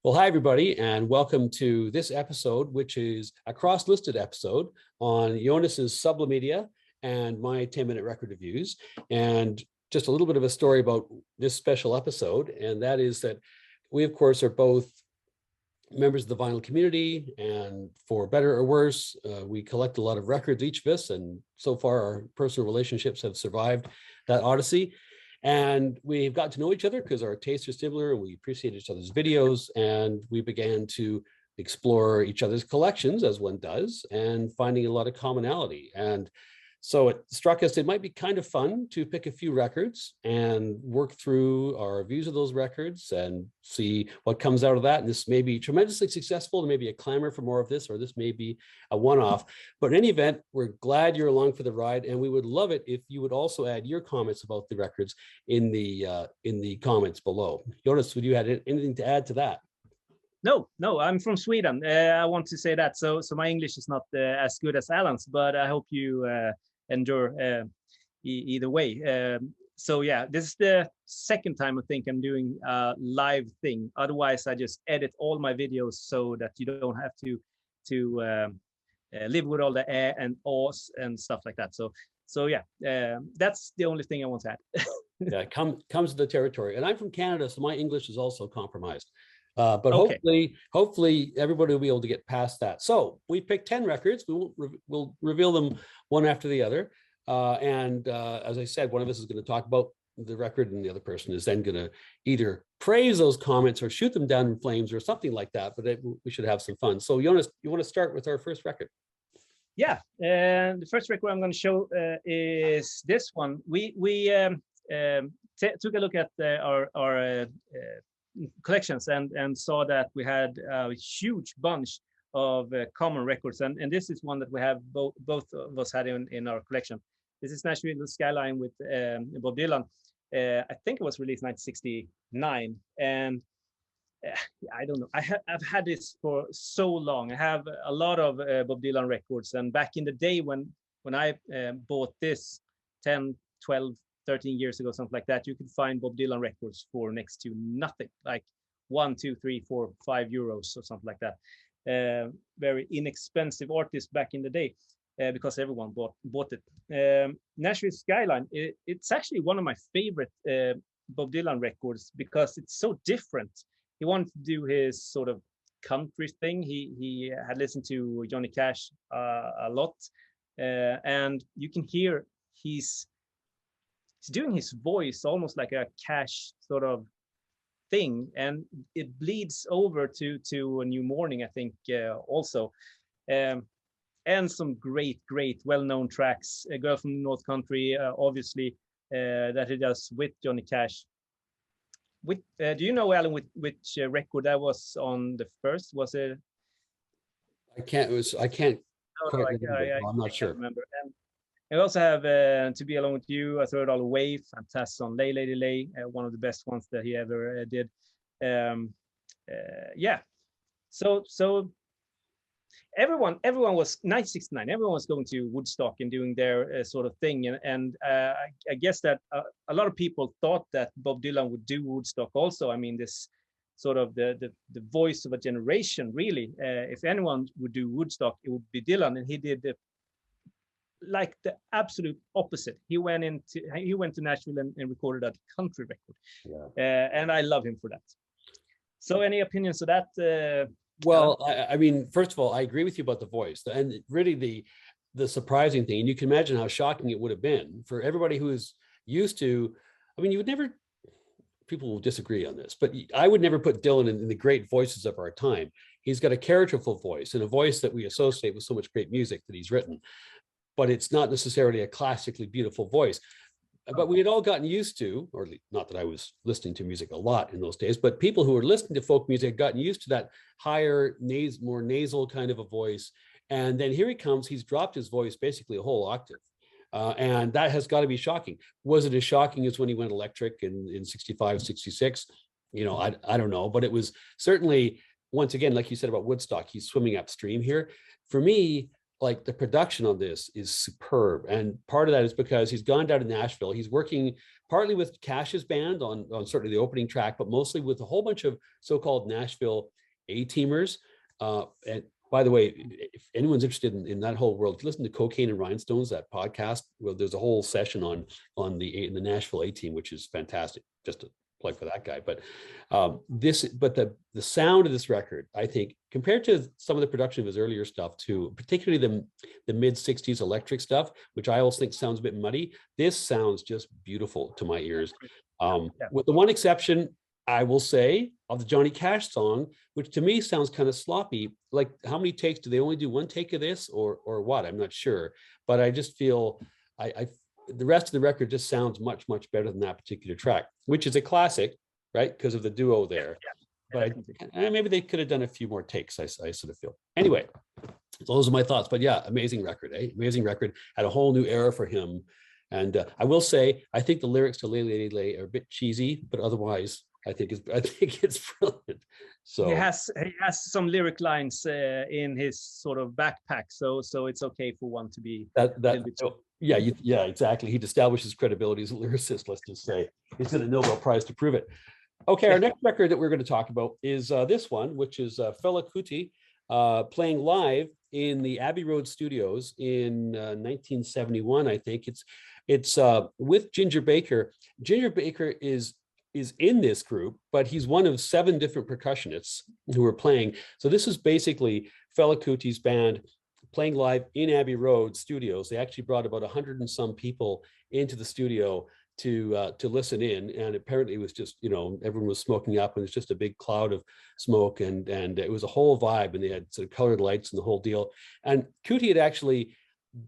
Well, hi, everybody, and welcome to this episode, which is a cross-listed episode on Jonas's Sublimedia and my 10-minute record reviews. And just a little bit of a story about this special episode, and that is that we, of course, are both members of the vinyl community, and for better or worse, we collect a lot of records, each of us, and so far our personal relationships have survived that odyssey. And we've got to know each other because our tastes are similar and we appreciate each other's videos, and we began to explore each other's collections, as one does, and finding a lot of commonality. And so it struck us it might be kind of fun to pick a few records and work through our reviews of those records and see what comes out of that. And this may be tremendously successful, and maybe a clamor for more of this, or this may be a one-off. But in any event, we're glad you're along for the ride, and we would love it if you would also add your comments about the records in the comments below. Jonas, would you have anything to add to that? No, I'm from Sweden. I want to say that. So my English is not as good as Alan's, but I hope you endure either way. So yeah, this is the second time I think I'm doing a live thing. Otherwise, I just edit all my videos so that you don't have to live with all the air and ahs and stuff like that. So yeah, that's the only thing I want to add. Yeah, comes to the territory. And I'm from Canada, so my English is also compromised. But okay. hopefully everybody will be able to get past that. So we picked 10 records. We'll reveal them one after the other. As I said, one of us is going to talk about the record, and the other person is then going to either praise those comments or shoot them down in flames or something like that. But we should have some fun. So Jonas, you want to start with our first record? Yeah, the first record I'm going to show is this one. We took a look at our collections and saw that we had a huge bunch of common records, and this is one that we have both of us had in our collection. This is Nashville Skyline with Bob Dylan. I think it was released 1969, and I don't know, I've had this for so long. I have a lot of Bob Dylan records, and back in the day when I bought this 10, 12, 13 years ago, something like that, you could find Bob Dylan records for next to nothing, like 1, 2, 3, 4, 5 euros or something like that. Very inexpensive artist back in the day, because everyone bought it. Nashville Skyline, it's actually one of my favorite Bob Dylan records because it's so different. He wanted to do his sort of country thing. He had listened to Johnny Cash a lot, and you can hear he's doing his voice almost like a Cash sort of thing, and it bleeds over to A New Morning, I think, also, and some great well-known tracks. A Girl from the North Country, obviously, that he does with Johnny Cash. With do you know, Alan, which record that was on the first? Was it? I can't. Quite remember. I'm not sure. Remember. And I also have To Be Alone With You, I Throw It All Away, fantastic song, Lay Lady Lay, one of the best ones that he ever did. Yeah, so everyone was 1969. Everyone was going to Woodstock and doing their sort of thing, and I guess that a lot of people thought that Bob Dylan would do Woodstock also. I mean, this sort of the voice of a generation, really. If anyone would do Woodstock, it would be Dylan, and he did like the absolute opposite. He went to Nashville and recorded a country record. Yeah. And I love him for that. So any opinions of that? Well, I mean, first of all, I agree with you about the voice, and really the surprising thing, and you can imagine how shocking it would have been for everybody who is used to, I mean, you would never, people will disagree on this, but I would never put Dylan in the great voices of our time. He's got a characterful voice, and a voice that we associate with so much great music that he's written, but it's not necessarily a classically beautiful voice. But we had all gotten used to, or not that I was listening to music a lot in those days, but people who were listening to folk music had gotten used to that higher, more nasal kind of a voice. And then here he comes, he's dropped his voice basically a whole octave. And that has got to be shocking. Was it as shocking as when he went electric in 65, 66? You know, I don't know, but it was certainly, once again, like you said about Woodstock, he's swimming upstream here. For me, like the production on this is superb. And part of that is because he's gone down to Nashville. He's working partly with Cash's band on certainly the opening track, but mostly with a whole bunch of so-called Nashville A-teamers. And by the way, if anyone's interested in that whole world, listen to Cocaine and Rhinestones, that podcast. Well, there's a whole session on the Nashville A-team, which is fantastic. Just to plug for that guy. But the sound of this record, I think, compared to some of the production of his earlier stuff too, particularly the mid 60s electric stuff, which I always think sounds a bit muddy, this sounds just beautiful to my ears. With the one exception, I will say, of the Johnny Cash song, which to me sounds kind of sloppy. Like, how many takes do they only do? One take of this, or what? I'm not sure, but I just feel the rest of the record just sounds much better than that particular track, which is a classic, right? Because of the duo there. But maybe they could have done a few more takes. I sort of feel. Anyway, those are my thoughts. But yeah, amazing record, amazing record. Had a whole new era for him. And I will say, I think the lyrics to Lay Lady Lay are a bit cheesy, but otherwise, I think it's brilliant. So he has some lyric lines in his sort of backpack, so it's okay for one to be yeah, exactly. He'd established his credibility as a lyricist. Let's just say he's got a Nobel Prize to prove it. Okay, our next record that we're going to talk about is this one, which is Fela Kuti playing live in the Abbey Road Studios in 1971. I think it's with Ginger Baker. Ginger Baker is in this group, but he's one of 7 different percussionists who are playing. So this is basically Fela Kuti's band playing live in Abbey Road Studios. They actually brought about 100 and some people into the studio to listen in, and apparently it was just, everyone was smoking up, and it's just a big cloud of smoke, and it was a whole vibe, and they had sort of colored lights and the whole deal. And Kuti had actually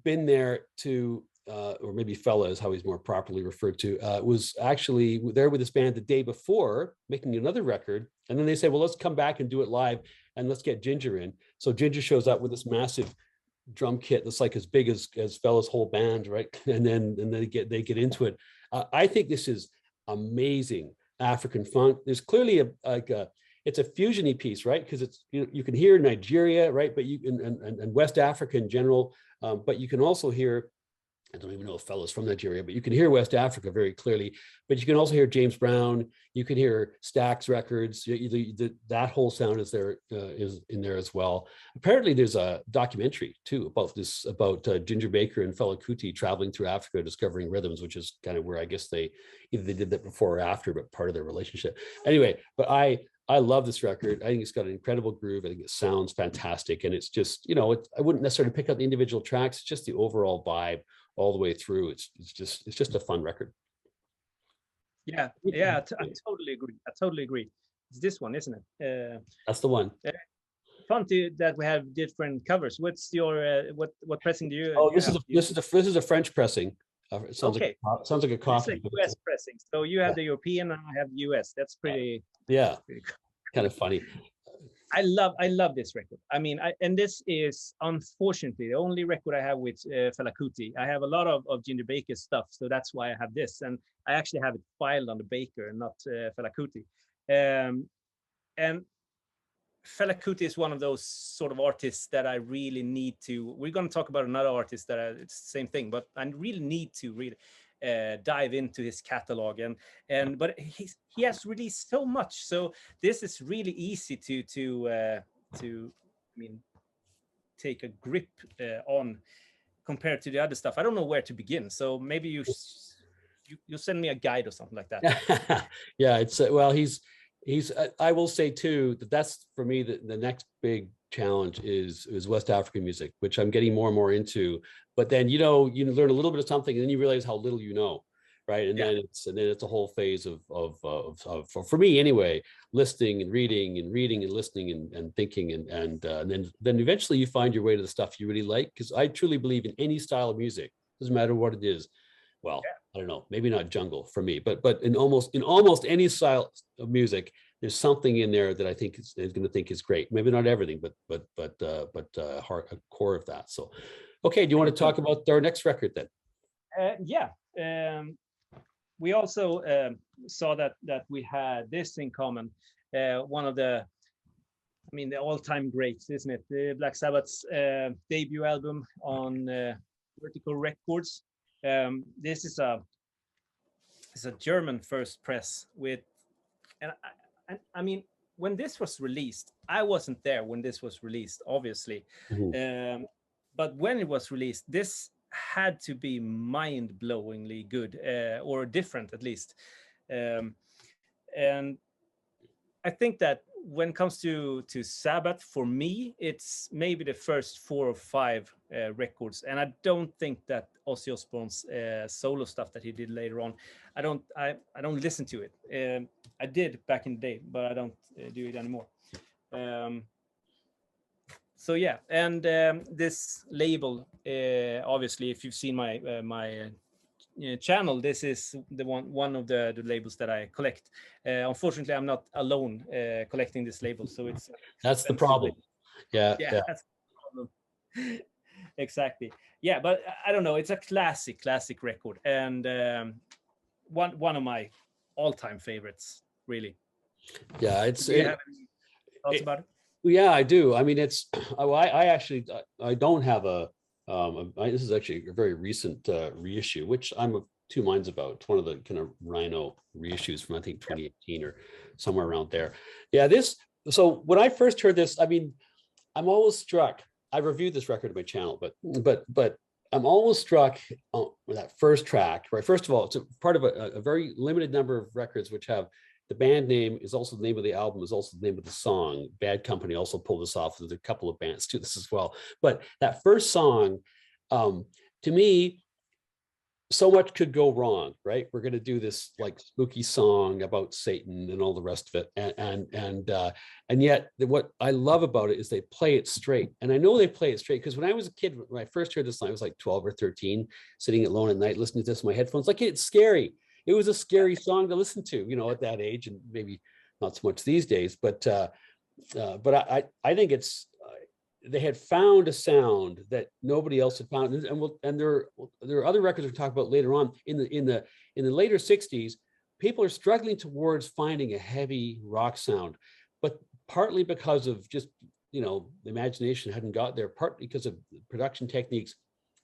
been there to or maybe Fela is how he's more properly referred to, was actually there with his band the day before making another record. And then they say, well, let's come back and do it live and let's get Ginger in. So Ginger shows up with this massive drum kit that's like as big as Fela's whole band, right? And then they get into it. I think this is amazing African funk. There's clearly it's a fusiony piece, right? Because it's you can hear Nigeria, right? But you and West Africa in general, but you can also hear, I don't even know if Fela's from Nigeria, but you can hear West Africa very clearly. But you can also hear James Brown. You can hear Stax Records. That whole sound is in there as well. Apparently, there's a documentary too about Ginger Baker and Fela Kuti traveling through Africa, discovering rhythms, which is kind of where I guess they did that before or after, but part of their relationship. Anyway, but I love this record. I think it's got an incredible groove. I think it sounds fantastic, and it's just I wouldn't necessarily pick out the individual tracks. It's just the overall vibe all the way through. It's just a fun record. I totally agree. It's this one, isn't it? That's the one. Fun that we have different covers. What's your what pressing do you? Oh, this is a French pressing. It sounds like a coffee. It's like US pressing. So you have the European and I have the US. That's pretty. Yeah. Pretty cool. Kind of funny. I love this record. I mean, and this is unfortunately the only record I have with Fela Kuti. I have a lot of Ginger Baker stuff, so that's why I have this. And I actually have it filed under Baker and not Fela Kuti. And Fela Kuti is one of those sort of artists that I really need to. We're going to talk about another artist it's the same thing, but I really need to really dive into his catalog, but he has released so much, so this is really easy to take a grip on compared to the other stuff. I don't know where to begin, so maybe you send me a guide or something like that. Yeah, it's he's I will say too that's for me the next big challenge is West African music, which I'm getting more and more into. But then you learn a little bit of something, and then you realize how little you know, right? And then it's a whole phase of for me anyway, listening and reading and listening and thinking and then eventually you find your way to the stuff you really like. Because I truly believe in any style of music, doesn't matter what it is. Well, I don't know, maybe not jungle for me, but in almost any style of music, there's something in there that I think is going to think is great. Maybe not everything, but a core of that. So, okay, do you want to talk about our next record then? We also saw that we had this in common. One of the I mean, the all-time greats, isn't it? The Black Sabbath's debut album on Vertical Records. This is a German first press with, and I mean, when this was released, I wasn't there when this was released, obviously. But when it was released, this had to be mind-blowingly good, or different at least. And I think that when it comes to Sabbath, for me, it's maybe the first 4 or 5 records, and I don't think that Ozzy Osbourne's solo stuff that he did later on, I don't listen to it. I did back in the day, but I don't do it anymore. So yeah, and this label, obviously, if you've seen my channel, this is the one of the labels that I collect. Unfortunately, I'm not alone collecting this label, so that's the problem. Yeah, that's the problem. Exactly. Yeah, but I don't know, it's a classic record, and one of my all-time favorites, really. Yeah, do you have any thoughts about it? Yeah, I do. I mean, I actually don't have this is actually a very recent reissue, which I'm of two minds about. It's one of the kind of Rhino reissues from, I think, 2018 or somewhere around there. Yeah, so when I first heard this, I mean, I'm always struck. I reviewed this record on my channel, but I'm always struck with that first track, right? First of all, it's a part of a very limited number of records which have the band name is also the name of the album, is also the name of the song. Bad Company also pulled this off. There's a couple of bands do this as well. But that first song, to me, so much could go wrong, right? We're going to do this like spooky song about Satan and all the rest of it, and yet what I love about it is they play it straight. And I know they play it straight because when I was a kid, when I first heard this song, I was like 12 or 13, sitting alone at night listening to this in my headphones. Like, it's scary. It was a scary song to listen to, at that age, and maybe not so much these days. But I think they had found a sound that nobody else had found, and there are other records we'll talk about later on. In the later '60s, people are struggling towards finding a heavy rock sound, but partly because of just the imagination hadn't got there, partly because of production techniques.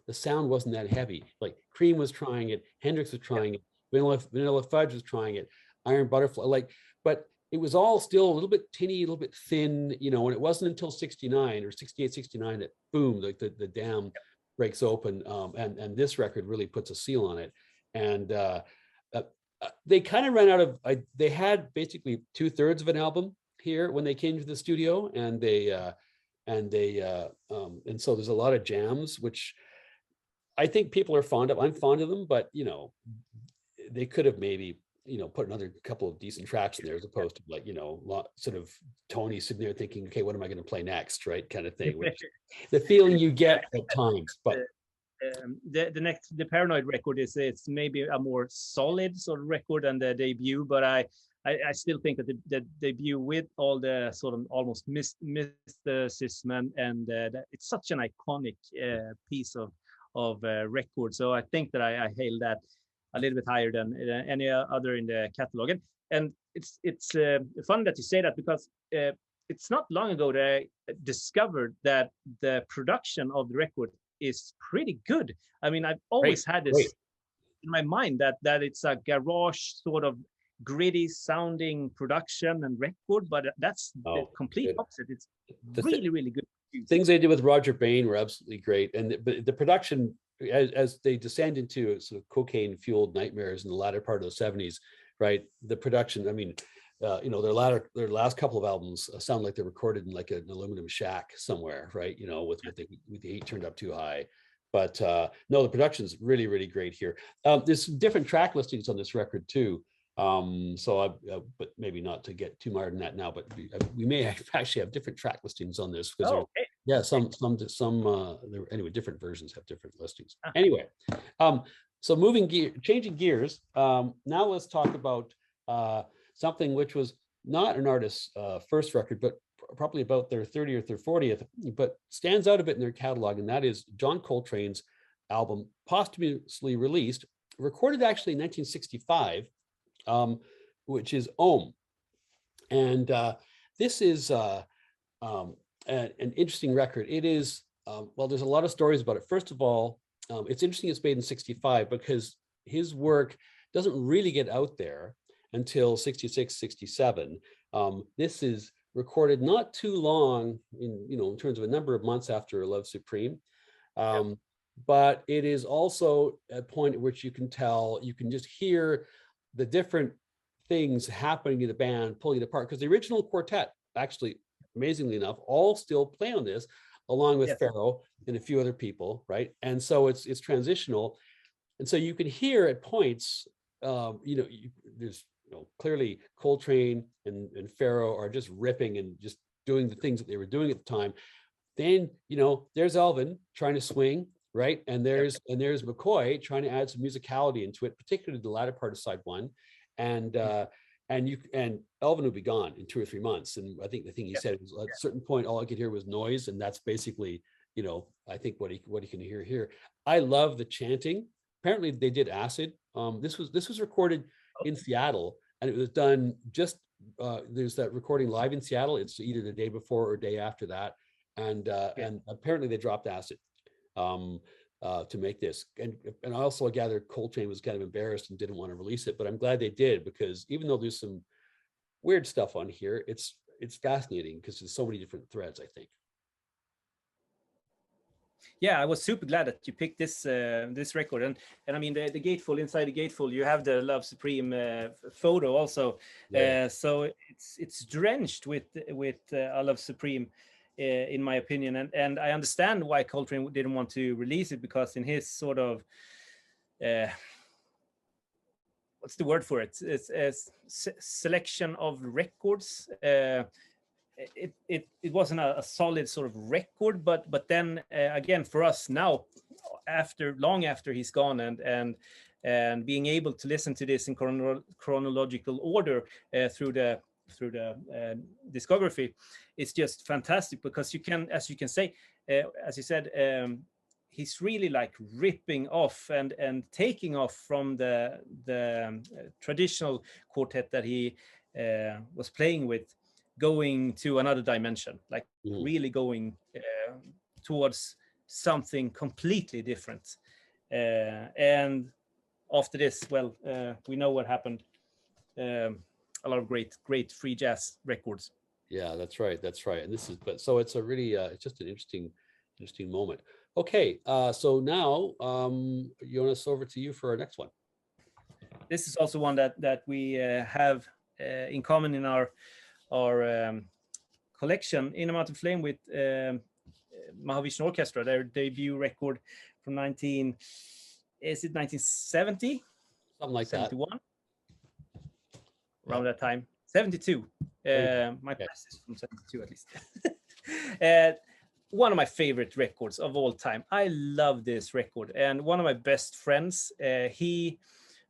The sound wasn't that heavy. Like Cream was trying it, Hendrix was trying it. Vanilla Fudge was trying it, Iron Butterfly, but it was all still a little bit tinny, a little bit thin, and it wasn't until 69 or 68, 69 that boom, like the dam breaks open. And this record really puts a seal on it. And they kind of ran out of, they had basically 2/3 of an album here when they came to the studio, and so there's a lot of jams, which I think people are fond of. I'm fond of them, but they could have maybe put another couple of decent tracks in there, as opposed to like sort of Tony sitting there thinking, okay, what am I going to play next, right, kind of thing, which the feeling you get at times. But the Paranoid record it's maybe a more solid sort of record than the debut, but I still think that the debut, with all the sort of almost mysticism and it's such an iconic piece of record. So I think that I hail that a little bit higher than any other in the catalog. And it's fun that you say that, because it's not long ago that I discovered that the production of the record is pretty good. I mean, I've always had this in my mind that it's a garage sort of gritty sounding production and record, but that's the complete opposite. It's really good. Things they did with Roger Bain were absolutely great, and the production, as they descend into sort of cocaine-fueled nightmares in the latter part of the 70s, right? The production, I mean, their last couple of albums sound like they're recorded in like an aluminum shack somewhere, right? With the heat turned up too high. But no, the production's really, really great here. There's some different track listings on this record too. But maybe not to get too mired in that now, but we may actually have different track listings on this, because anyway, different versions have different listings. Anyway, so changing gears. Now let's talk about something which was not an artist's first record, but probably about their 30th or 40th, but stands out a bit in their catalog, and that is John Coltrane's album, posthumously released, recorded actually in 1965. Which is Om. And this is an interesting record. It is, well, there's a lot of stories about it. First of all, it's interesting it's made in 65 because his work doesn't really get out there until 66, 67. This is recorded not too long in terms of a number of months after Love Supreme. But it is also a point at which you can just hear the different things happening in the band, pulling it apart, because the original quartet, actually, amazingly enough, all still play on this, along with Fela and a few other people, right? And so it's transitional. And so you can hear at points, there's clearly Coltrane and Fela are just ripping and just doing the things that they were doing at the time. Then, there's Elvin trying to swing, right? And there's McCoy trying to add some musicality into it, particularly the latter part of side one. And Elvin would be gone in 2 or 3 months. And I think the thing he said was at a certain point, all I could hear was noise. And that's basically, I think what he can hear here. I love the chanting. Apparently they did acid. This was recorded in Seattle, and it was done just, there's that recording live in Seattle. It's either the day before or day after that. And apparently they dropped acid to make this. And I also gather Coltrane was kind of embarrassed and didn't want to release it, but I'm glad they did, because even though there's some weird stuff on here, it's fascinating because there's so many different threads, I think. Yeah, I was super glad that you picked this record, and I mean the gatefold, inside the gatefold you have the Love Supreme photo also. So it's drenched with I Love Supreme, in my opinion, and I understand why Coltrane didn't want to release it, because in his sort of what's the word for it? It's a selection of records. It wasn't a solid sort of record, but then again, for us now, long after he's gone, and being able to listen to this in chronological order through the discography, it's just fantastic, because you can, as you said, he's really like ripping off and taking off from the traditional quartet that he was playing with, going to another dimension, like really going towards something completely different. And after this, well, we know what happened. A lot of great free jazz records. Yeah, that's right. And so it's a really it's just an interesting moment. Okay, so now Jonas, over to you for our next one. This is also one that we have in common in our collection, In a Mountain Flame, with Mahavishnu Orchestra, their debut record from 1970? Something like 71? that. Around that time. 72. My class is from 72 at least. One of my favorite records of all time. I love this record. And one of my best friends, he,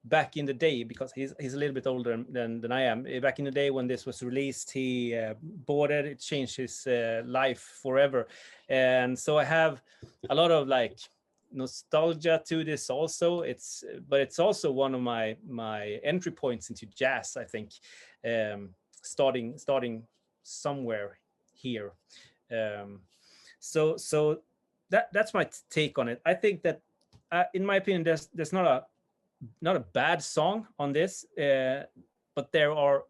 back in the day, because he's a little bit older than I am, back in the day when this was released, he bought it. It changed his life forever. And so I have a lot of like nostalgia to this also. But it's also one of my entry points into jazz, I think, starting somewhere here. So that's my take on it. I think that in my opinion, there's not a bad song on this, but there are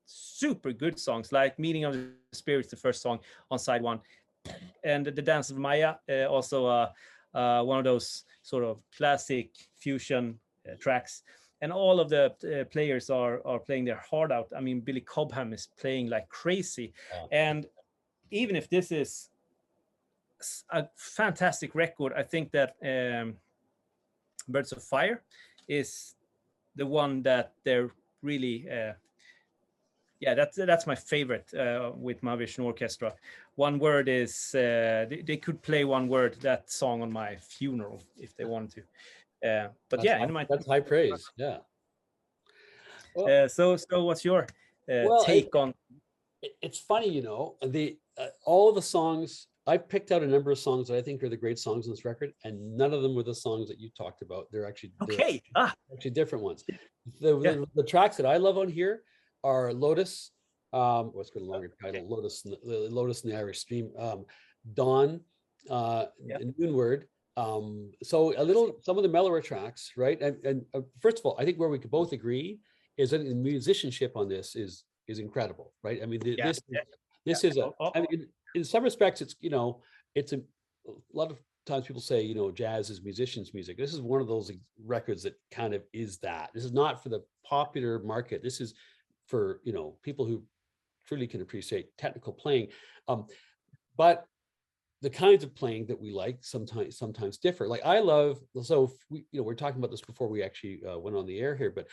super good songs, like Meeting of the Spirits, the first song on side one, and the Dance of Maya, also one of those sort of classic fusion tracks. And all of the players are playing their heart out. I mean, Billy Cobham is playing like crazy. And even if this is a fantastic record, I think that Birds of Fire is the one that they're really that's my favorite with Mahavishnu Orchestra. One word is they could play one word, that song, on my funeral if they wanted to. But that's high praise. Yeah. Well, so what's your take on? It's funny, all the songs, I picked out a number of songs that I think are the great songs on this record, and none of them were the songs that you talked about. They're actually actually different ones. The tracks that I love on here are Lotus, what's got a longer title, Lotus in the Irish Stream, Dawn, and Moonward. So a little, some of the mellower tracks, right? And first of all, I think where we could both agree is that the musicianship on this is incredible, right? I mean, this is I mean, in some respects, it's, you know, it's a lot of times people say, you know, jazz is musicians' music. This is one of those records that kind of is that. This is not for the popular market. This is for, you know, people who truly can appreciate technical playing. But the kinds of playing that we like sometimes differ. Like I love, so we, you know, we're talking about this before we actually went on the air here, but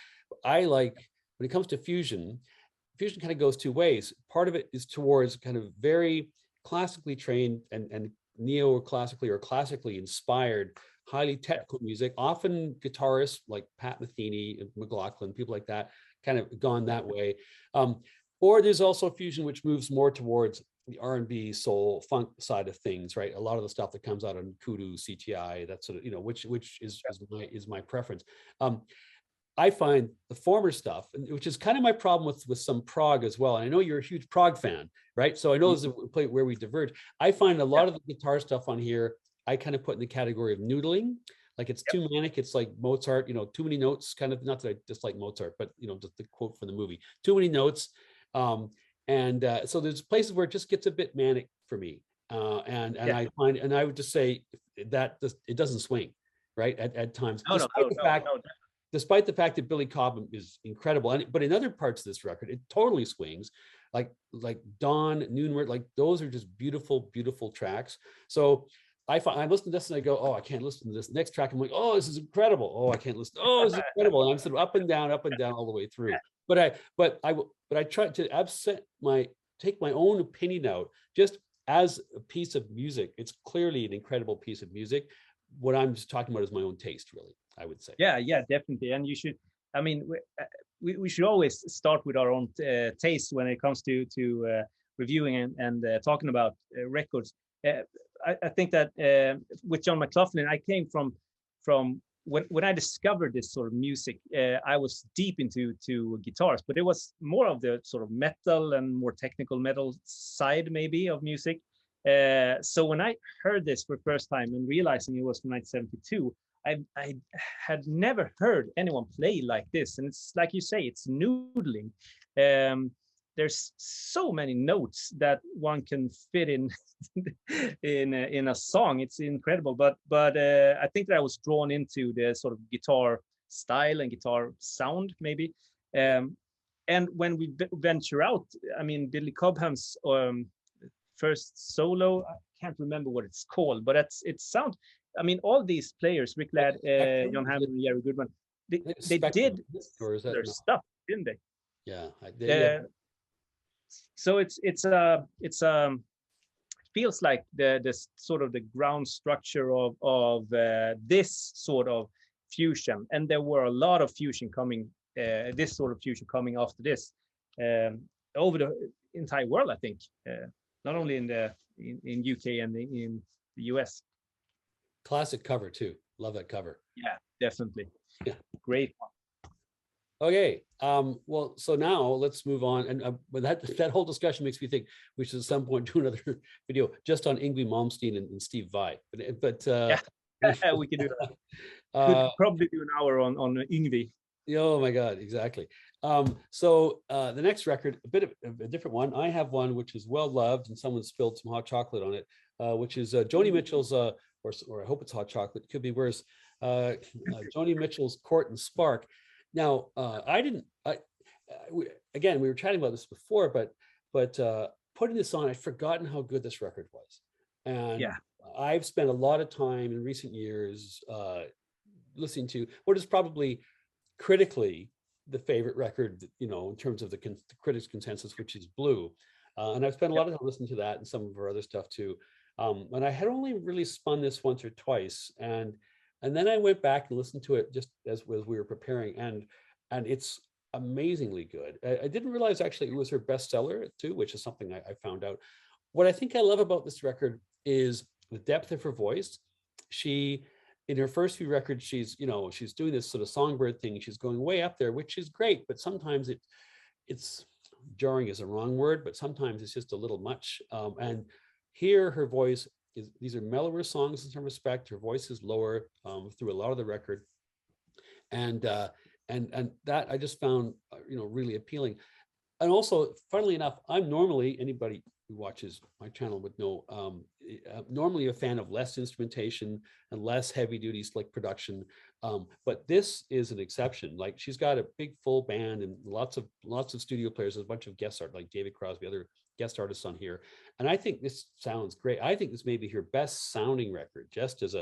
I like, when it comes to fusion kind of goes two ways. Part of it is towards kind of very classically trained and neoclassically or classically inspired, highly technical music, often guitarists like Pat Metheny and McLaughlin, people like that, kind of gone that way. Or there's also fusion, which moves more towards the R&B, soul, funk side of things, right? A lot of the stuff that comes out on Kuti, CTI, that sort of, you know, which is my preference. I find the former stuff, which is kind of my problem with some prog as well. And I know you're a huge prog fan, right? So I know this is a place where we diverge. I find a lot of the guitar stuff on here, I kind of put in the category of noodling. Like it's too manic. It's like Mozart, you know, too many notes, kind of, not that I dislike Mozart, but, you know, just the quote from the movie, too many notes. So there's places where it just gets a bit manic for me. I find, and I would just say that it doesn't swing, right? At times, despite the fact that Billy Cobham is incredible, but in other parts of this record, it totally swings, like Dawn, Noonward, like those are just beautiful, beautiful tracks. So I listen to this and I go, oh, I can't listen to this next track. I'm like, oh, this is incredible. Oh, I can't listen. Oh, this is incredible. And I'm sort of up and down all the way through. But I try to take my own opinion out just as a piece of music. It's clearly an incredible piece of music. What I'm just talking about is my own taste, really, I would say. Yeah, definitely. And you should, I mean, we should always start with our own taste when it comes to reviewing and talking about records. I think that with John McLaughlin, I came from when I discovered this sort of music, I was deep into guitars, but it was more of the sort of metal and more technical metal side maybe of music. So when I heard this for the first time and realizing it was from 1972, I had never heard anyone play like this. And it's like you say, it's noodling. There's so many notes that one can fit in in a song. It's incredible. But I think that I was drawn into the sort of guitar style and guitar sound maybe. And when we venture out, I mean, Billy Cobham's first solo, I can't remember what it's called, but it sounds, I mean, all these players, Rick Ladd, John Hammond, and Jerry Goodman, they did their stuff, didn't they? Yeah. So it feels like the sort of the ground structure of this sort of fusion, and there were a lot of fusion coming, this sort of fusion coming after this, over the entire world, I think, not only in UK and in the US. Classic cover too. Love that cover. Yeah, definitely. Yeah, great one. Okay. Well, so now let's move on. And but that whole discussion makes me think we should at some point do another video just on Yngwie Malmsteen and Steve Vai. But we can do that. Could probably do an hour on Yngwie. Oh my God, exactly. So the next record, a bit of a different one. I have one which is well loved, and someone spilled some hot chocolate on it, which is Joni Mitchell's, or I hope it's hot chocolate. It could be worse. Joni Mitchell's Court and Spark. Now, again, we were chatting about this before, but putting this on, I'd forgotten how good this record was. And I've spent a lot of time in recent years listening to what is probably critically the favorite record, you know, in terms of the critics' consensus, which is Blue. And I've spent a lot of time listening to that and some of our other stuff too. And I had only really spun this once or twice. And then I went back and listened to it just as we were preparing, and it's amazingly good. I didn't realize actually it was her bestseller too, which is something I found out. What I think I love about this record is the depth of her voice. She, in her first few records, she's doing this sort of songbird thing. She's going way up there, which is great, but sometimes it's jarring is a wrong word, but sometimes it's just a little much. And here her voice is, these are mellower songs in some respect. Her voice is lower through a lot of the record. And that I just found, really appealing. And also, funnily enough, I'm normally, anybody who watches my channel would know, normally a fan of less instrumentation and less heavy duty slick production. But this is an exception. Like, she's got a big full band and lots of studio players. There's a bunch of guest art, like David Crosby, other guest artists on here. And I think this sounds great. I think this may be her best sounding record, just as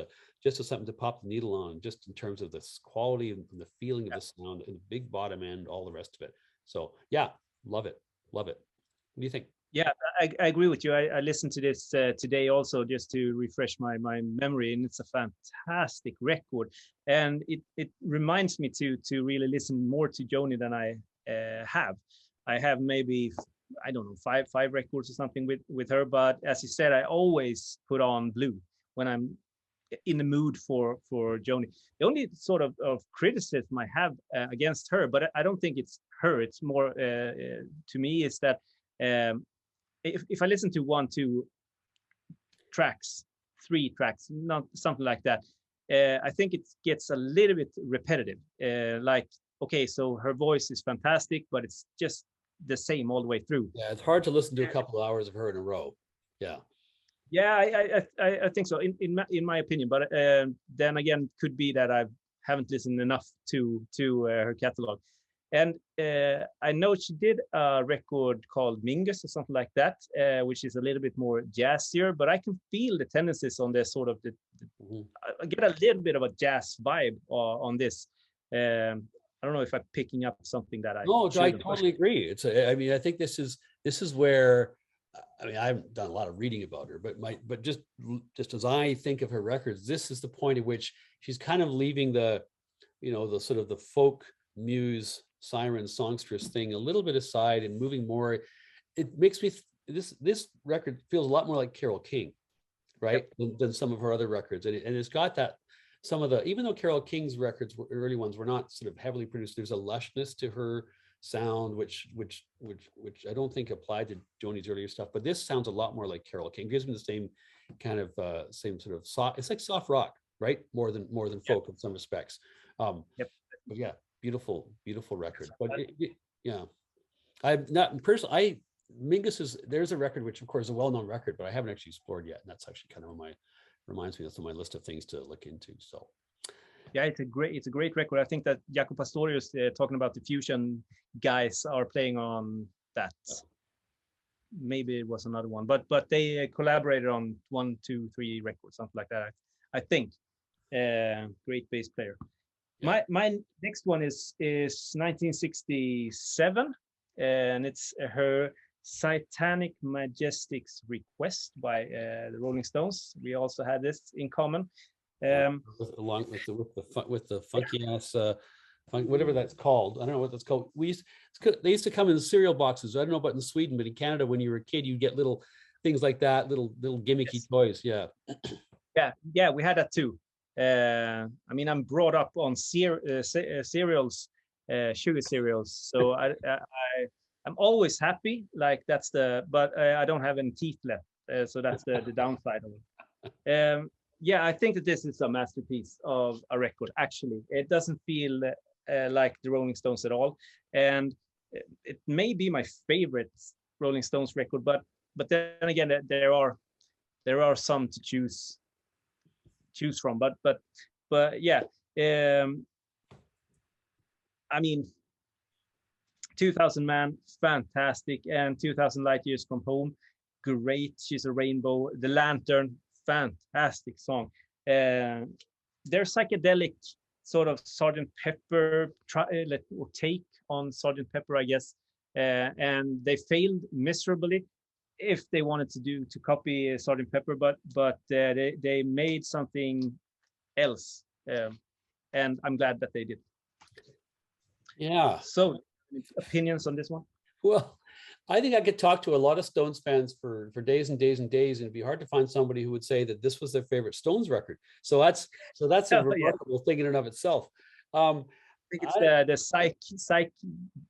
something to pop the needle on, just in terms of this quality and the feeling of the sound and the big bottom end, all the rest of it. So yeah, love it. What do you think? Yeah, I agree with you. I listened to this today also just to refresh my memory, and it's a fantastic record. And it reminds me to really listen more to Joni than I have. I have maybe, I don't know, five records or something with her. But as you said, I always put on Blue when I'm in the mood for Joni. The only sort of criticism I have against her, but I don't think it's her. It's more to me is that if I listen to 1, 2 tracks, 3 tracks, not something like that, I think it gets a little bit repetitive. Like, okay, so her voice is fantastic, but it's just the same all the way through. Yeah, it's hard to listen to a couple of hours of her in a row. Yeah. Yeah, I think so in my opinion. But then again, could be that I haven't listened enough to her catalog. And I know she did a record called Mingus or something like that, which is a little bit more jazzier. But I can feel the tendencies on this sort of I get a little bit of a jazz vibe on this. I don't know if I'm picking up something that I. No, I totally agree. I mean, I think this is where, I mean, I haven't done a lot of reading about her, but just as I think of her records, this is the point at which she's kind of leaving the sort of the folk muse siren songstress thing a little bit aside and moving more. It makes me this record feels a lot more like Carole King, right? Than some of her other records, and it's got that. Some of the, even though Carole King's records, early ones, were not sort of heavily produced, there's a lushness to her sound, which I don't think applied to Joni's earlier stuff. But this sounds a lot more like Carole King. It gives me the same kind of same sort of soft. It's like soft rock, right? More than folk in some respects. But yeah, beautiful record. But yeah, I'm not personally. Mingus there's a record which, of course, is a well-known record, but I haven't actually explored yet, and that's actually kind of reminds me of my list of things to look into. So yeah, it's a great record. I think that Jaco Pastorius, talking about the fusion guys, are playing on that. Maybe it was another one, but they collaborated on 1, 2, 3 records, something like that. I think. Great bass player. Yeah. My next one is 1967, and it's her Satanic Majesties Request by the Rolling Stones. We also had this in common. Along with the funky ass whatever that's called. I don't know what that's called. They used to come in cereal boxes. I don't know about in Sweden, but in Canada, when you were a kid, you get little things like that, little gimmicky toys. Yeah. Yeah, we had that too. I mean, I'm brought up on cereals, sugar cereals, so I'm always happy. Like but I don't have any teeth left, so that's the downside of it. Yeah, I think that this is a masterpiece of a record. Actually, it doesn't feel like the Rolling Stones at all, and it may be my favorite Rolling Stones record. But then again, there are some to choose from. But yeah, I mean, 2000 Man, fantastic, and 2000 Light Years from Home, great. She's a Rainbow, The Lantern, fantastic song. Their psychedelic sort of Sgt. Pepper or take on Sgt. Pepper, I guess, and they failed miserably if they wanted to copy Sgt. Pepper, but they made something else, and I'm glad that they did. Yeah. So, opinions on this one? Well, I think I could talk to a lot of Stones fans for days and days and days, and it'd be hard to find somebody who would say that this was their favorite Stones record. So that's a remarkable thing in and of itself. I think it's the psych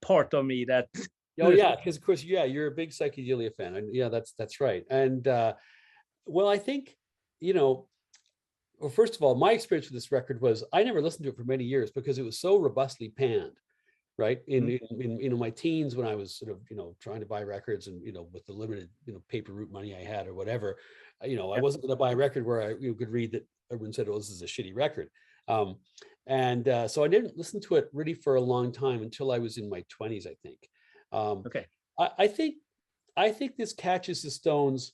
part of me that Oh yeah, because of course, yeah, you're a big psychedelia fan, and yeah, that's right. And well, I think, you know, well, first of all, my experience with this record was I never listened to it for many years because it was so robustly panned, right? In you know, my teens, when I was sort of, you know, trying to buy records, and you know, with the limited, you know, paper route money I had or whatever, you know, I wasn't going to buy a record where I, you know, could read that everyone said, "Oh, this is a shitty record." And so I didn't listen to it really for a long time until I was in my 20s, I think. Okay. I think this catches the Stones.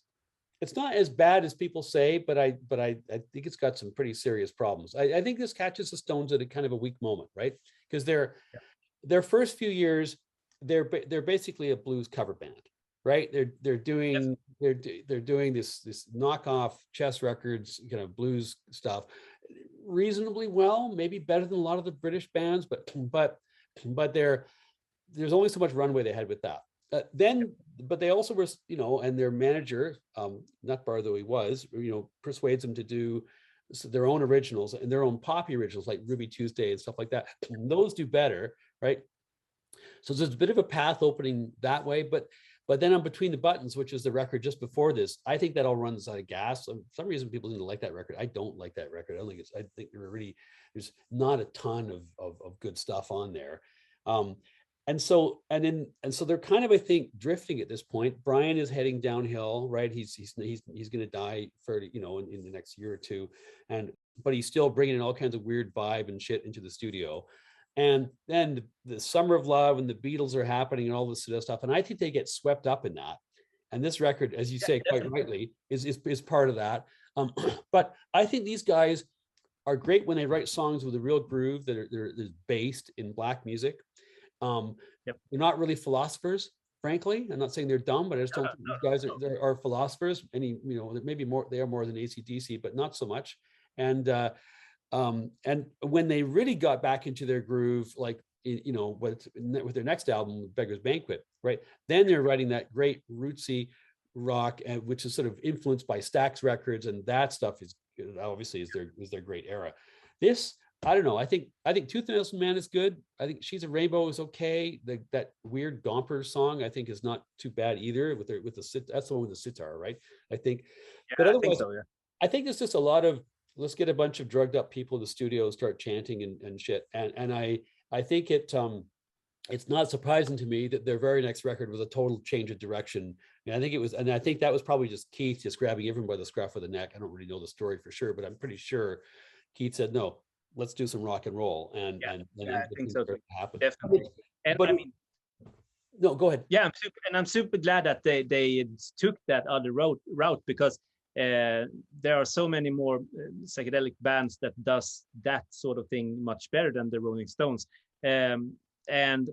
It's not as bad as people say, but I think it's got some pretty serious problems. I think this catches the Stones at a kind of a weak moment, right? Because their first few years, they're basically a blues cover band, right? They're doing this knockoff Chess Records kind of blues stuff reasonably well, maybe better than a lot of the British bands, but there's only so much runway they had with that. But they also were, you know, and their manager, nut bar though he was, you know, persuades them to do their own originals and their own poppy originals like Ruby Tuesday and stuff like that. Those do better, right? So there's a bit of a path opening that way, but then on Between the Buttons, which is the record just before this, I think that all runs out of gas. For some reason, people didn't like that record. I don't like that record. I think there's not a ton of good stuff on there. And so they're kind of, I think, drifting at this point. Brian is heading downhill, right? He's going to die for, you know, in the next year or two, but he's still bringing in all kinds of weird vibe and shit into the studio. And then the Summer of Love and the Beatles are happening and all this sort of stuff. And I think they get swept up in that. And this record, as you say quite rightly, is part of that. But I think these guys are great when they write songs with a real groove that are based in black music. They're not really philosophers, frankly. I'm not saying they're dumb, but I just don't think these guys are philosophers. Any, you know, maybe more, they are more than AC/DC, but not so much. And when they really got back into their groove, like, you know, with their next album, Beggar's Banquet, right? Then they're writing that great rootsy rock, which is sort of influenced by Stax Records, and that stuff is obviously is their great era. This, I don't know. I think 2000 Man is good. I think She's a Rainbow is okay. That weird Gomper song, I think, is not too bad either. With the that's the one with the sitar, right? I think. Yeah, but otherwise, I think so, yeah. I think there's just a lot of, let's get a bunch of drugged up people in the studio, start chanting and shit. And I think it's not surprising to me that their very next record was a total change of direction. And I think it was, and I think that was probably just Keith just grabbing everyone by the scruff of the neck. I don't really know the story for sure, but I'm pretty sure Keith said, "No, let's do some rock and roll." And I think so too. Happened. Definitely. And but I mean, no, go ahead. yeah, I'm super glad that they took that other route because there are so many more psychedelic bands that does that sort of thing much better than the Rolling Stones. And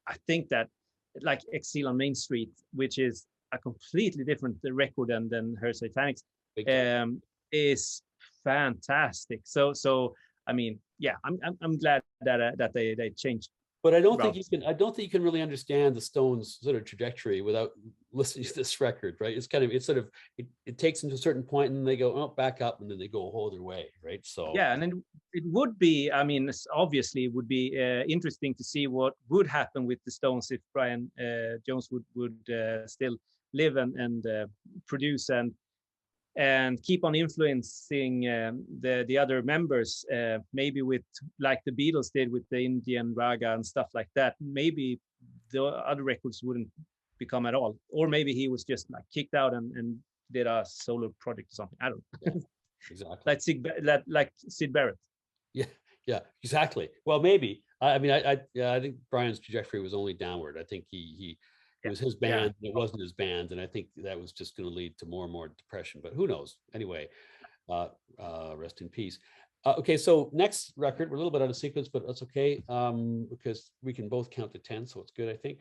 I think that, like Exile on Main Street, which is a completely different record than her Satanics, is fantastic. So I mean, yeah, I'm glad that they changed. But I don't think you can really understand the Stones' sort of trajectory without listening to this record, right? It takes them to a certain point and they go, oh, back up, and then they go a whole other way, right? So yeah, and then it would be, I mean, obviously it would be interesting to see what would happen with the Stones if Brian Jones would still live and produce and keep on influencing the other members, maybe with, like the Beatles did with the Indian Raga and stuff like that. Maybe the other records wouldn't become at all, or maybe he was just like kicked out and did a solo project or something. I don't know. Exactly. like Sid Barrett. Yeah, exactly. Well, maybe. I mean, I think Brian's trajectory was only downward. I think it was his band, and it wasn't his band, and I think that was just going to lead to more and more depression. But who knows? Anyway, rest in peace. Okay, so next record, we're a little bit out of sequence, but that's okay because we can both count to 10, so it's good, I think.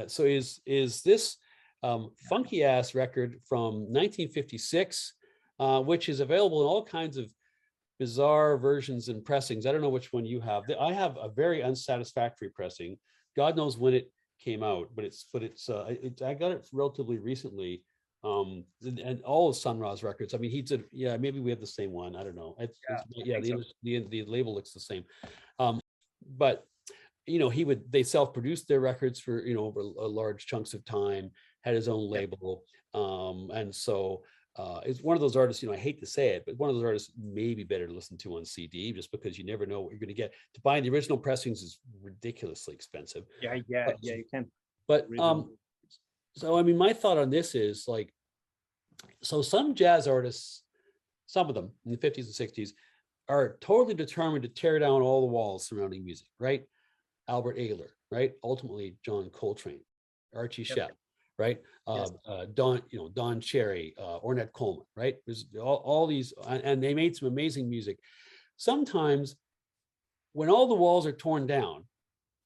So is this funky ass record from 1956, which is available in all kinds of bizarre versions and pressings. I don't know which one you have. I have a very unsatisfactory pressing. God knows when it came out, but I got it relatively recently. And all of Sun Ra's records. I mean, he did. Yeah, maybe we have the same one. I don't know. The label looks the same. But they self-produced their records for, over large chunks of time, had his own label. And so it's one of those artists, I hate to say it, but one of those artists may be better to listen to on CD, just because you never know what you're going to get. To buy the original pressings is ridiculously expensive. Yeah, you can't. But so I mean, my thought on this is like, so some jazz artists, some of them in the 50s and 60s, are totally determined to tear down all the walls surrounding music, right? Albert Ayler, right? Ultimately, John Coltrane, Archie Shepp, right? Don Cherry, Ornette Coleman, right? There's all these, and they made some amazing music. Sometimes when all the walls are torn down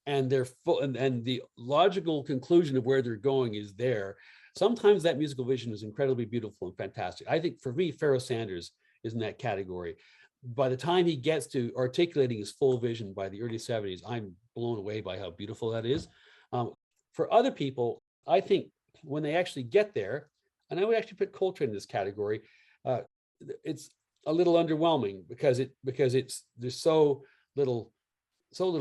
and they're full, and the logical conclusion of where they're going is there, sometimes that musical vision is incredibly beautiful and fantastic. I think for me, Pharoah Sanders is in that category. By the time he gets to articulating his full vision by the early 70s, I'm blown away by how beautiful that is. For other people, I think when they actually get there, and I would actually put Coltrane in this category, it's a little underwhelming because there's so little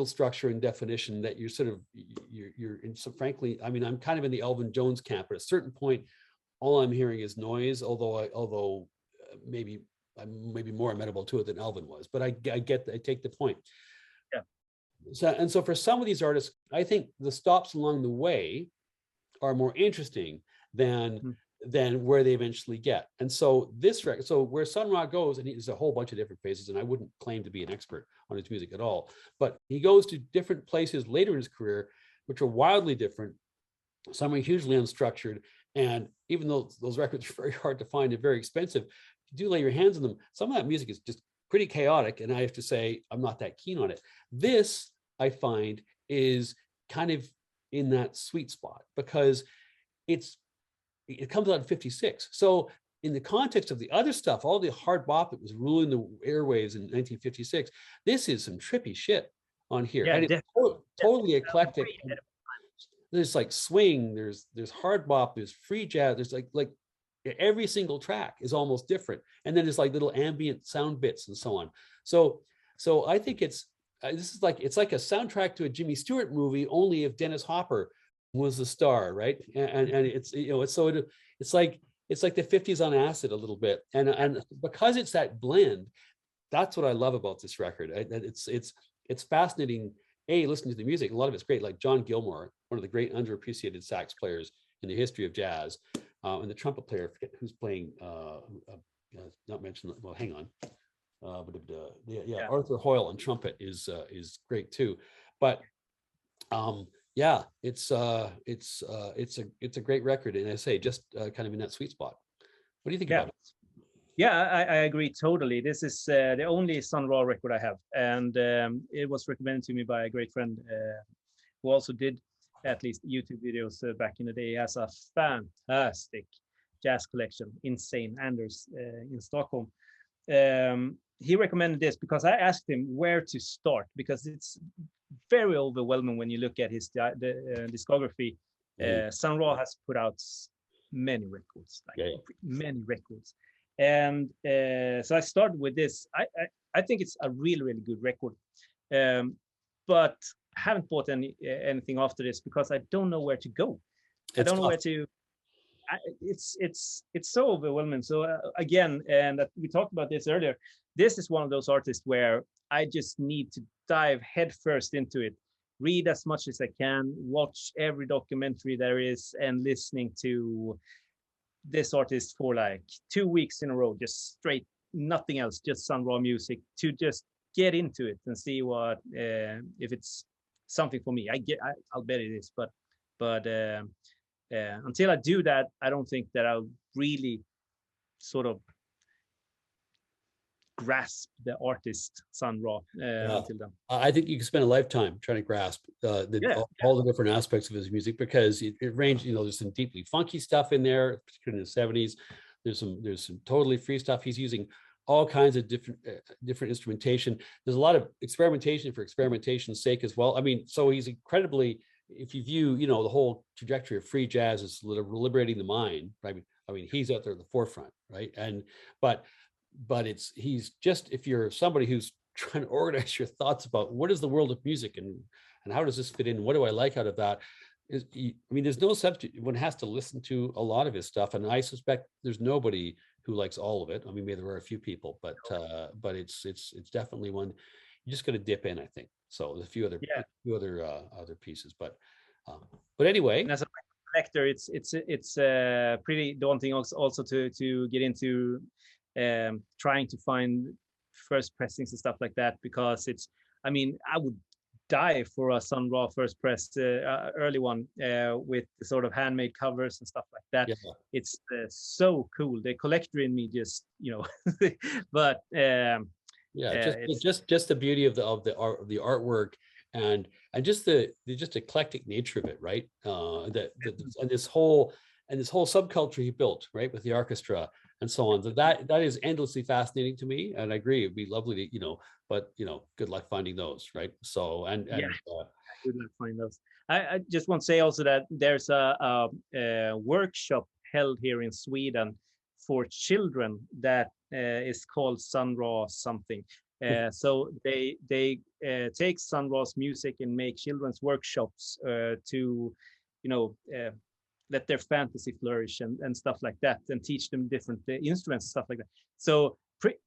structure and definition that you're in. So frankly, I mean, I'm kind of in the Elvin Jones camp. At a certain point, all I'm hearing is noise. Although maybe I'm more amenable to it than Elvin was, but I take the point. Yeah. So for some of these artists, I think the stops along the way are more interesting than where they eventually get. And so this record, so where Sun Ra goes, and there's a whole bunch of different phases, and I wouldn't claim to be an expert on his music at all, but he goes to different places later in his career, which are wildly different. Some are hugely unstructured. And even though those records are very hard to find and very expensive, if you do lay your hands on them, some of that music is just pretty chaotic. And I have to say, I'm not that keen on it. This, I find, is kind of in that sweet spot because it comes out in 56. So in the context of the other stuff, all the hard bop that was ruling the airwaves in 1956, this is some trippy shit on here. Yeah, and it's totally eclectic. There's like swing, there's hard bop, there's free jazz, there's like every single track is almost different. And then there's like little ambient sound bits and so on. So I think it's like a soundtrack to a Jimmy Stewart movie, only if Dennis Hopper was the star, right? And it's it's like the 50s on acid a little bit, and because it's that blend, that's what I love about this record. It's fascinating. Listening to the music, a lot of it's great. Like John Gilmore, one of the great underappreciated sax players in the history of jazz, and the trumpet player, I forget who's playing. Not mentioned. Well, hang on. Arthur Hoyle on trumpet is great too. But it's a great record, and I say just kind of in that sweet spot. What do you think about it? Yeah, I agree totally. This is the only Sun Ra record I have, and it was recommended to me by a great friend who also did at least YouTube videos back in the day. He has a fantastic jazz collection, Insane Anders, in Stockholm. He recommended this because I asked him where to start, because it's very overwhelming when you look at his discography. Sun Ra has put out many records, many records. And so I started with this. I think it's a really, really good record, but I haven't bought anything after this because I don't know where to go. I don't know where to. It's so overwhelming. So again, and we talked about this earlier, this is one of those artists where I just need to dive headfirst into it, read as much as I can, watch every documentary there is, and listening to this artist for like 2 weeks in a row, just straight, nothing else, just Sun Ra music, to just get into it and see what if it's something for me. I'll bet it is, but until I do that, I don't think that I'll really sort of grasp the artist Sun Ra until then. I think you can spend a lifetime trying to grasp all the different aspects of his music, because it ranges. There's some deeply funky stuff in there, particularly in the 70s. There's some totally free stuff. He's using all kinds of different instrumentation. There's a lot of experimentation for experimentation's sake as well. I mean, so he's incredibly, if you view the whole trajectory of free jazz as liberating the mind, right? I mean, he's out there at the forefront, right? But he's just, if you're somebody who's trying to organize your thoughts about what is the world of music and and how does this fit in? What do I like out of that? I mean, there's no substitute. One has to listen to a lot of his stuff, and I suspect there's nobody who likes all of it. I mean, maybe there are a few people, but it's definitely one you just got to dip in, I think. So there's a few other pieces, but anyway. And as a collector, it's pretty daunting also to get into trying to find first pressings and stuff like that, because I mean, I would die for a Sun Ra first press early one with the sort of handmade covers and stuff like that. Yeah. It's so cool. The collector in me just, but just the beauty of the artwork and just the eclectic nature of it, right? And this whole subculture he built, right, with the Arkestra and so on. That is endlessly fascinating to me, and I agree. It'd be lovely to, but good luck finding those, right? So good luck finding those. I just want to say also that there's a workshop held here in Sweden for children that is called Sun Ra something. So they take Sun Ra's music and make children's workshops to let their fantasy flourish and stuff like that, and teach them different instruments and stuff like that. So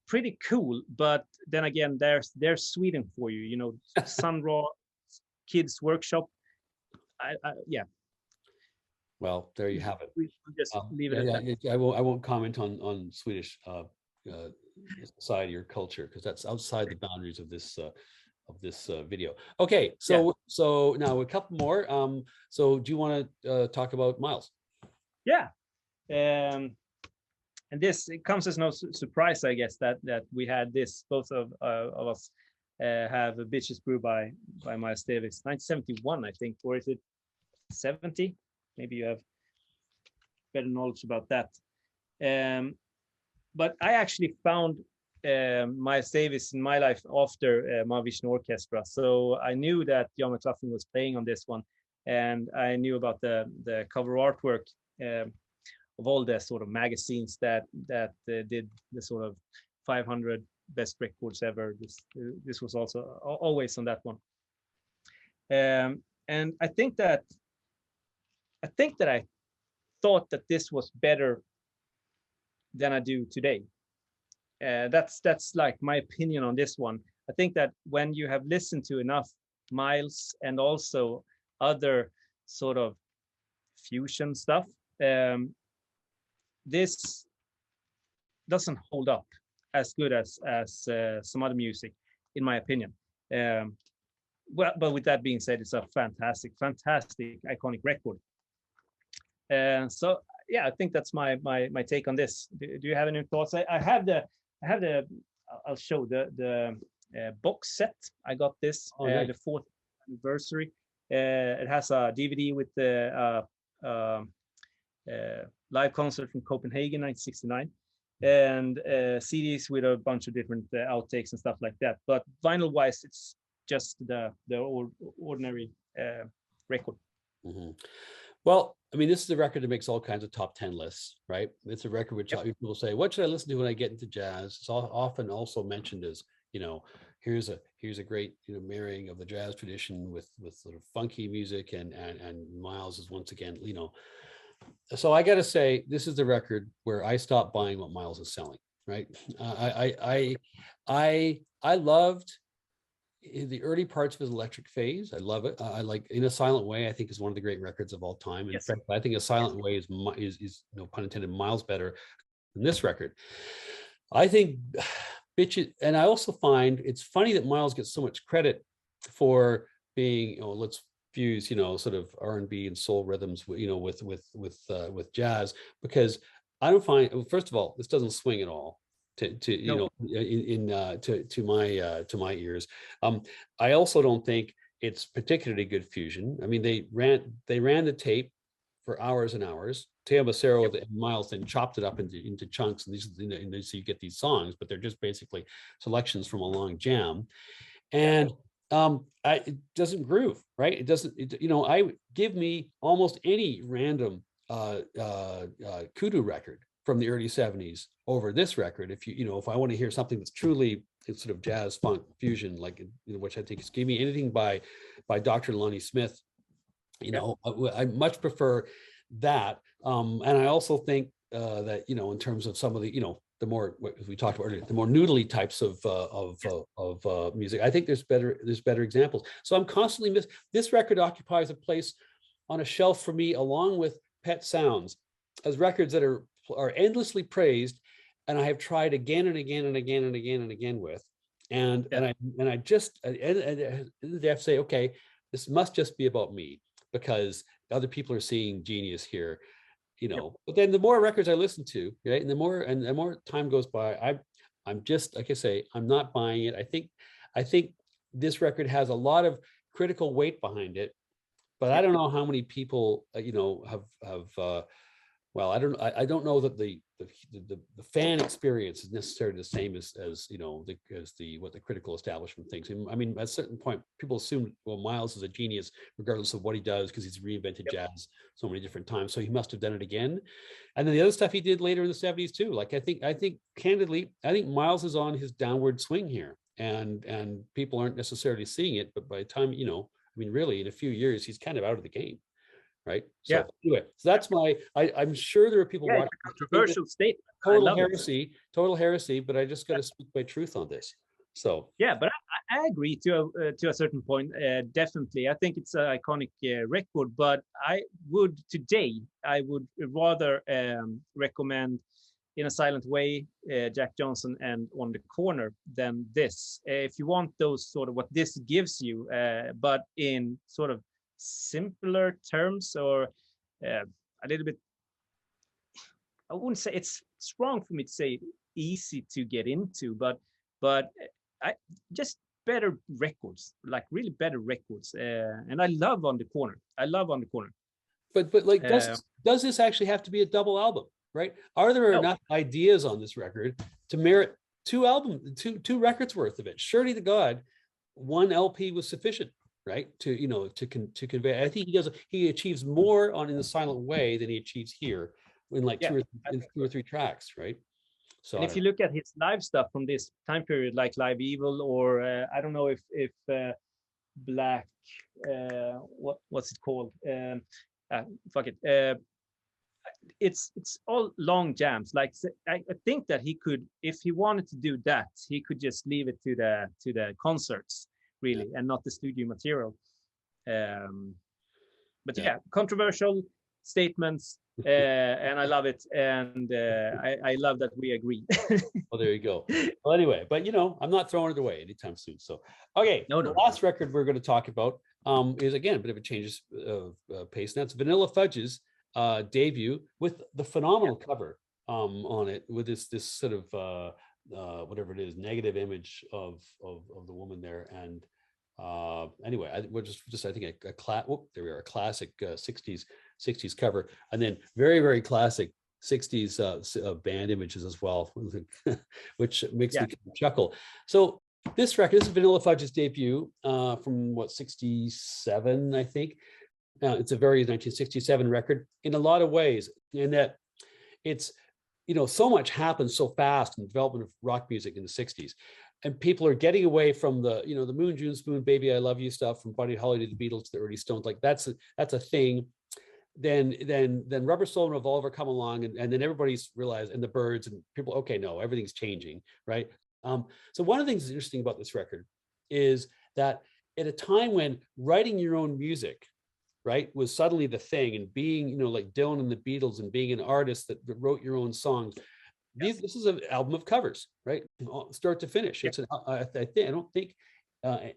pretty cool. But then again, there's Sweden for you, Sun Ra kids workshop. Yeah. Well, there you have it. We'll just leave it at that. I won't comment on Swedish society or culture, because that's outside the boundaries of this video. Okay, so now a couple more. So do you want to talk about Miles? Yeah, and this, it comes as no surprise, I guess, that we had this. Both of us have a Bitches Brew by Miles Davis, 1971, I think, or is it 70? Maybe you have better knowledge about that. But I actually found Miles Davis in my life after Mahavishnu Orchestra. So I knew that John McLaughlin was playing on this one, and I knew about the cover artwork of all the sort of magazines that did the sort of 500 best records ever. This was also always on that one. And I think that I thought that this was better than I do today. That's like my opinion on this one. I think that when you have listened to enough Miles and also other sort of fusion stuff, this doesn't hold up as good as some other music, in my opinion. Well, but with that being said, it's a fantastic, iconic record. So yeah, I think that's my take on this. Do you have any thoughts? I have the I'll show the box set. I got this the 4th anniversary. It has a DVD with the live concert from Copenhagen 1969, and CDs with a bunch of different outtakes and stuff like that. But vinyl wise, it's just the ordinary record. Mm-hmm. Well, I mean, this is a record that makes all kinds of top 10 lists, right? It's a record which people say, what should I listen to when I get into jazz? It's often also mentioned as, here's a great, marrying of the jazz tradition with sort of funky music, and Miles is once again, So I got to say, this is the record where I stopped buying what Miles is selling, right? I loved the early parts of his electric phase. I love it. I like In a Silent Way, I think, is one of the great records of all time. In fact, I think A Silent Way is no pun intended, miles better than this record. I think Bitches, and I also find it's funny that Miles gets so much credit for being, let's fuse, sort of R&B and soul rhythms, with jazz, because I don't find, first of all, this doesn't swing at all. To my ears. I also don't think it's particularly good fusion. I mean, they ran the tape for hours and hours. Teo Macero and Miles then chopped it up into chunks, and these so you get these songs, but they're just basically selections from a long jam. And it doesn't groove, right? It doesn't. I give me almost any random Kuti record from the early 70s over this record. If if I want to hear something that's truly sort of jazz funk fusion, like, which I think is, give me anything by Dr. Lonnie Smith, I much prefer that. And I also think that, in terms of some of the, the more, as we talked about earlier, the more noodly types of music, I think there's better examples. So I'm constantly this record occupies a place on a shelf for me, along with Pet Sounds, as records that are endlessly praised, and I have tried again and again and again and again and again with, and I just have to say, okay, this must just be about me, because other people are seeing genius here, But then the more records I listen to, right, and the more time goes by, I'm just, like I say, I'm not buying it. I think this record has a lot of critical weight behind it, but I don't know how many people have well, I don't know that the fan experience is necessarily the same as what the critical establishment thinks. I mean, at a certain point, people assume, well, Miles is a genius regardless of what he does, because he's reinvented jazz so many different times, so he must have done it again. And then the other stuff he did later in the 70s too. Like, I think candidly, I think Miles is on his downward swing here, and people aren't necessarily seeing it, but by the time, I mean, really, in a few years, he's kind of out of the game. Right. So anyway, so that's I'm sure there are people watching. Controversial statement. Total heresy, but I just got to speak my truth on this. So but I agree to a certain point. Definitely, I think it's an iconic record. But I would rather recommend In a Silent Way, Jack Johnson, and On the Corner than this. If you want those sort of what this gives you, but in sort of simpler terms, or a little bit, I wouldn't say it's wrong for me to say easy to get into, but I just better records, like really better records, and I love On the Corner. But like, does this actually have to be a double album, right? Are there enough ideas on this record to merit two records worth of it? Surely to God, one LP was sufficient, right? To convey. I think he achieves more on In the Silent Way than he achieves here in like two or three tracks, right? So, and if you look at his live stuff from this time period, like Live Evil, or I don't know if Black, what's it called? Fuck it. It's all long jams. Like, I think that he could, if he wanted to do that, he could just leave it to the concerts, really, and not the studio material. But controversial statements, and I love it, and I love that we agree. Well, there you go. Well, anyway, but I'm not throwing it away anytime soon. So, okay, the last record we're going to talk about is, again, a bit of a change of pace, and that's Vanilla Fudge's debut, with the phenomenal cover on it, with this sort of whatever it is, negative image of the woman there. And anyway, we're just I think a classic 60s cover, and then very, very classic 60s band images as well, which makes me chuckle. So this record, this is Vanilla Fudge's debut from 67, I think. It's a very 1967 record in a lot of ways, in that it's, so much happened so fast in the development of rock music in the 60s. And people are getting away from the, the Moon, June Spoon, Baby I Love You stuff, from Buddy Holly to the Beatles to the early Stones. Like, that's a thing. Then Rubber Soul and Revolver come along, and then everybody's realized, and the Byrds, and people, okay, no, everything's changing, right? So one of the things that's interesting about this record is that at a time when writing your own music, right, was suddenly the thing, and being, like Dylan and the Beatles, and being an artist that wrote your own songs. This is an album of covers, right, start to finish. It's I don't think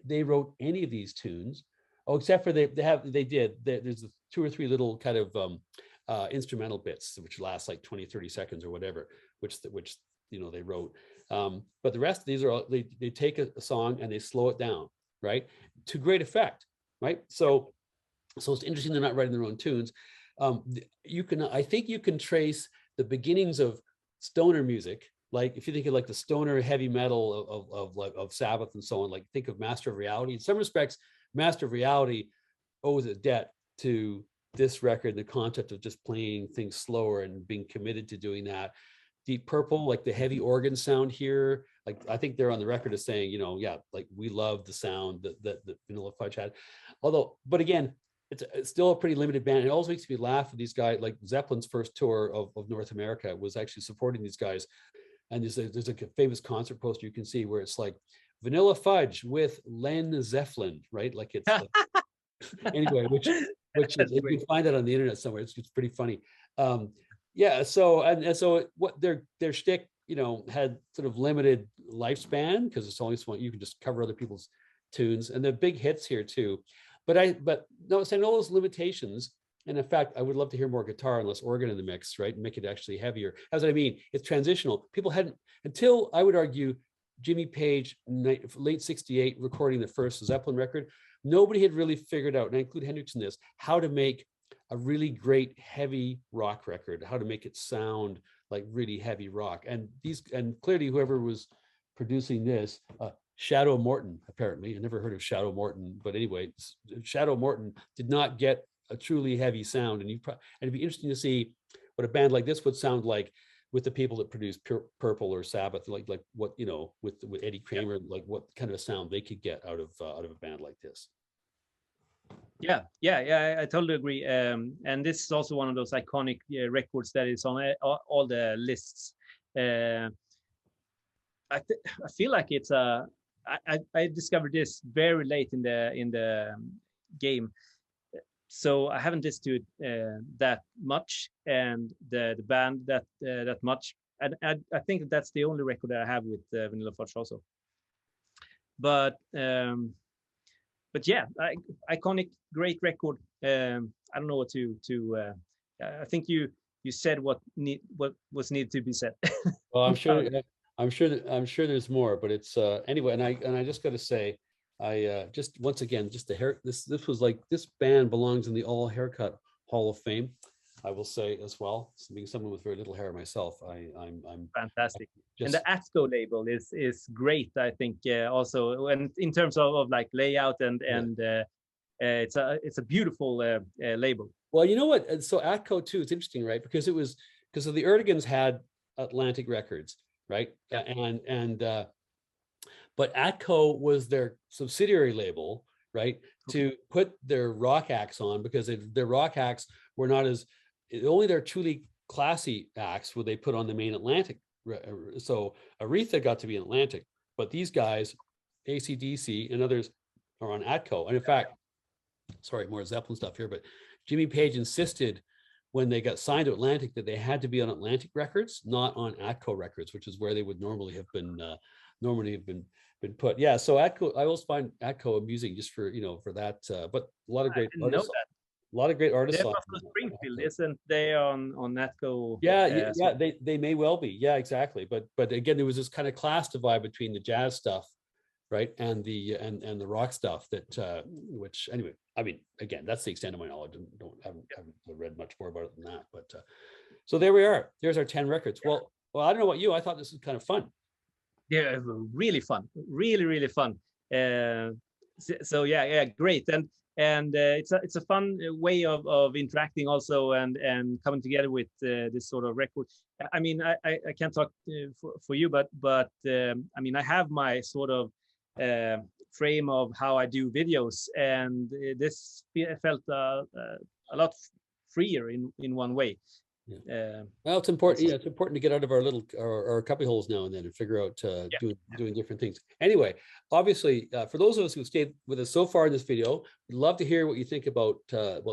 they wrote any of these tunes, except for there's 2 or 3 little kind of instrumental bits which last like 20-30 seconds or whatever, which they wrote. But the rest of these are all, they take a song and they slow it down, right, to great effect, right? So it's interesting they're not writing their own tunes. I think you can trace the beginnings of stoner music, like if you think of like the stoner heavy metal of Sabbath and so on, like think of Master of Reality. In some respects, Master of Reality owes a debt to this record, the concept of just playing things slower and being committed to doing that. Deep Purple, like the heavy organ sound here, like I think they're on the record as saying, you know, yeah, like we love the sound that Vanilla Fudge had. Although, but again, it's still a pretty limited band. It always makes me laugh with these guys. Like Zeppelin's first tour of North America was actually supporting these guys. And there's like a famous concert poster you can see where it's like Vanilla Fudge with Len Zeppelin, right? Like it's like, anyway, which is, you can find that on the internet somewhere. It's pretty funny. Yeah. So and so what their shtick, you know, had sort of limited lifespan because it's only one you can just cover other people's tunes, and the big hits here too. But no, saying all those limitations. And in fact, I would love to hear more guitar and less organ in the mix, right? And make it actually heavier. That's what I mean. It's transitional. People hadn't, until I would argue Jimmy Page, late 68, recording the first Zeppelin record, nobody had really figured out, and I include Hendrix in this, how to make a really great heavy rock record, how to make it sound like really heavy rock. And clearly whoever was producing this, Shadow Morton, apparently, I never heard of Shadow Morton, but anyway, Shadow Morton did not get a truly heavy sound. And it'd be interesting to see what a band like this would sound like with the people that produce Purple or Sabbath, like what, you know, with Eddie Kramer, like what kind of a sound they could get out of a band like this. Yeah, I totally agree. And this is also one of those iconic records that is on all the lists. I feel like it's I discovered this very late in the game. So I haven't listened to it that much, and the band that much. And I think that's the only record that I have with Vanilla Fudge also. But yeah, iconic, great record. I don't know what to. I think you said what was needed to be said. Well, I'm sure there's more, but it's anyway. And I just got to say. I just once again, just the hair. This was like, this band belongs in the All Haircut Hall of Fame. I will say as well, being someone with very little hair myself, I'm fantastic. And the Atco label is great. I think also, and in terms of like layout and it's a beautiful label. Well, you know what? So Atco too. It's interesting, right? Because the Erdigans had Atlantic Records, right? Yeah. But Atco was their subsidiary label, right, to put their rock acts on, because their rock acts were not as, only their truly classy acts would they put on the main Atlantic. So Aretha got to be in Atlantic, but these guys, AC/DC and others, are on Atco. And in fact, sorry, more Zeppelin stuff here, but Jimmy Page insisted when they got signed to Atlantic that they had to be on Atlantic Records, not on Atco Records, which is where they would normally have been put. Yeah, so Atco, I always find Atco amusing just for, you know, for that. But a lot of great artists. A lot of great artists. They're from Springfield, isn't they on Atco? Yeah, they may well be. Yeah, exactly. But again, there was this kind of class divide between the jazz stuff, right, and the rock stuff that which anyway. I mean, again, that's the extent of my knowledge. I haven't read much more about it than that. But so there we are. There's our 10 records. Well, I don't know about you. I thought this was kind of fun. Yeah, really fun. Really fun. So yeah, great. And it's a fun way of interacting also and coming together with this sort of record. I mean, I can't talk for you, but I mean, I have my sort of frame of how I do videos, and this felt a lot freer in one way. Yeah. Well, it's important. Yeah, it's important to get out of our little our cubby holes now and then and figure out doing different things. Anyway, obviously, for those of us who stayed with us so far in this video, we'd love to hear what you think about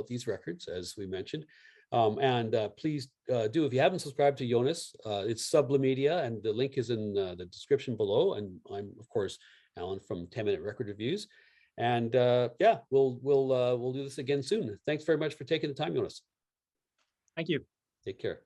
these records, as we mentioned. And please do, if you haven't subscribed to Jonas, it's Sublimedia, and the link is in the description below. And I'm, of course, Alan from 10-Minute Record Reviews. And yeah, we'll do this again soon. Thanks very much for taking the time, Jonas. Thank you. Take care.